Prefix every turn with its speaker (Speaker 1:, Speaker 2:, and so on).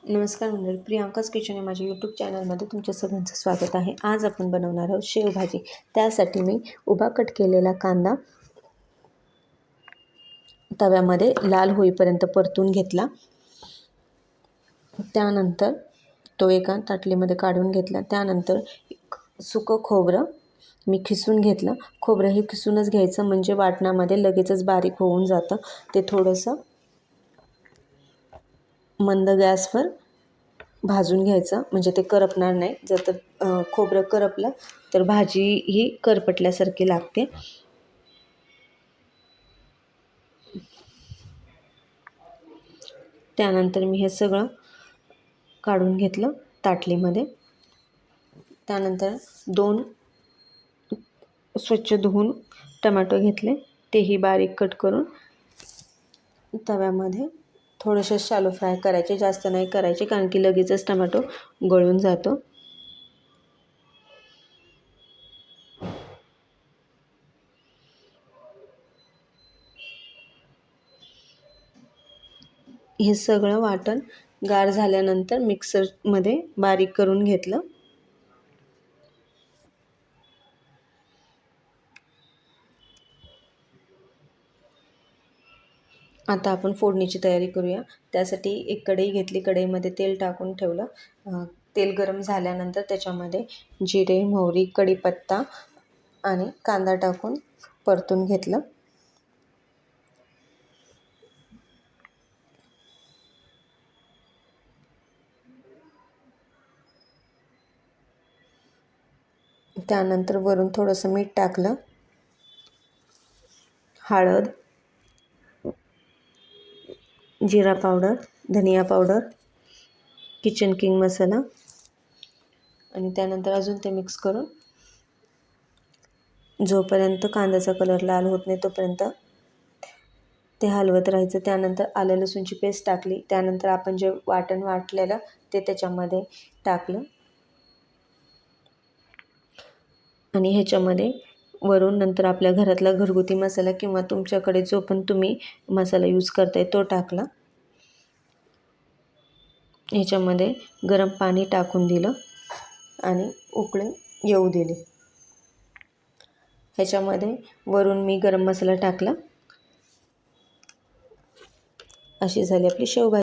Speaker 1: नमस्कार मंडळी, प्रियांकाज किचन या माझ्या यूट्यूब चॅनलमध्ये तुमच्या सगळ्यांचं स्वागत आहे। आज आपण बनवणार आहोत शेवभाजी। त्यासाठी मी उभा कट केलेला कांदा तव्यामध्ये लाल होईपर्यंत परतून घेतला। त्यानंतर तो एका ताटलीमध्ये काढून घेतला। त्यानंतर सुकं खोबरं मी खिसून घेतलं। खोबरं हे खिसूनच घ्यायचं, म्हणजे वाटणामध्ये लगेचच बारीक होऊन जातं। ते थोडंसं मंद गॅसवर भाजून घ्यायचं, म्हणजे ते करपणार नाही। जर खोबरं करपलं तर भाजी ही करपटल्यासारखी लागते। त्यानंतर मी हे सगळं काढून घेतलं ताटलीमध्ये। त्यानंतर 2 स्वच्छ धुवून टोमॅटो घेतले, तेही बारीक कट करून तव्यामध्ये थोडेसे शॅलो फ्राय करायचे, जास्त नाही करायचे, कारण की लगेचच टोमॅटो गळून जातो। हे सगळं वाटण गार झाल्यानंतर मिक्सरमध्ये बारीक करून घेतलं। आता आपण फोडणीची तयारी करूया। त्यासाठी एक कढई घेतली, कढईमध्ये तेल टाकून ठेवलं। तेल गरम झाल्यानंतर त्याच्यामध्ये जिरे, मोहरी, कढीपत्ता आणि कांदा टाकून परतून घेतलं। त्यानंतर वरून थोडंसं मीठ टाकलं, हळद, जिरा पावडर, धनिया पावडर, किचन किंग मसाला, आणि त्यानंतर अजून ते मिक्स करून जोपर्यंत कांद्याचा कलर लाल होत नाही तोपर्यंत ते हलवत राहायचं। त्यानंतर आलं लसूणची पेस्ट टाकली। त्यानंतर आपण जे वाटण वाटलेलं ते त्याच्यामध्ये टाकलं, आणि ह्याच्यामध्ये वरून नंतर आपल्या घरातला घरगुती मसाला किंवा तुमच्याकडे जो पण तुम्ही मसाला यूज करताय तो टाकला। ह्याच्यामध्ये गरम पाणी टाकून दिलं आणि उकळी येऊ दिली। ह्याच्यामध्ये वरून मी गरम मसाला टाकला। अशी झाली आपली शेवभाजी।